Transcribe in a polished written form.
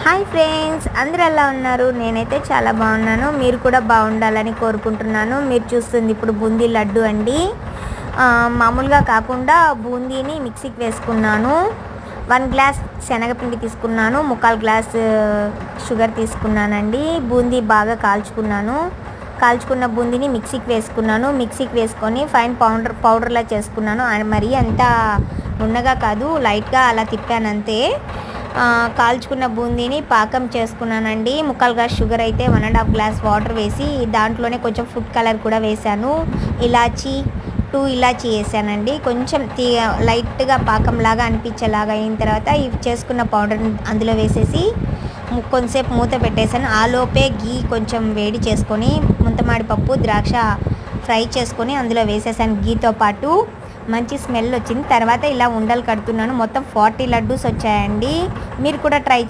Hi friends, అందరూ ఎలా ఉన్నారు? నేనైతే చాలా బాగున్నాను. మీరు కూడా బాగుండాలని కోరుకుంటున్నాను. మీరు చూస్తుంది ఇప్పుడు బూందీ లడ్డు అండి. మామూలుగా కాకుండా బూందీని మిక్సీకి వేసుకున్నాను. 1 గ్లాస్ శనగపిండి తీసుకున్నాను, 3/4 గ్లాస్ షుగర్ తీసుకున్నానండి. బూందీ బాగా కాల్చుకున్న బూందీని మిక్సీకి వేసుకున్నాను. మిక్సీకి వేసుకొని ఫైన్ పౌడర్లా చేసుకున్నాను. మరీ అంత నున్నగా కాదు, లైట్గా అలా తిప్పాను అంతే. కాల్చుకున్న బూందీని పాకం చేసుకున్నానండి. 3/4 గ్లాస్ షుగర్ అయితే 1.5 గ్లాస్ వాటర్ వేసి దాంట్లోనే కొంచెం ఫుడ్ కలర్ కూడా వేసాను. 2 ఇలాచీ వేసానండి. కొంచెం లైట్గా పాకంలాగా అనిపించేలాగా అయిన తర్వాత ఈ చేసుకున్న పౌడర్ని అందులో వేసేసి కొంచెంసేపు మూత పెట్టేసాను. ఆలోపే గీ కొంచెం వేడి చేసుకొని ముంతమాడి పప్పు ద్రాక్ష ఫ్రై చేసుకొని అందులో వేసేసాను. గీతో పాటు మంచి స్మెల్ వచ్చింది. తర్వాత ఇలా ఉండలు కడుతున్నాను. మొత్తం 40 లడ్డూస్ వచ్చాయండి. మీరు కూడా ట్రై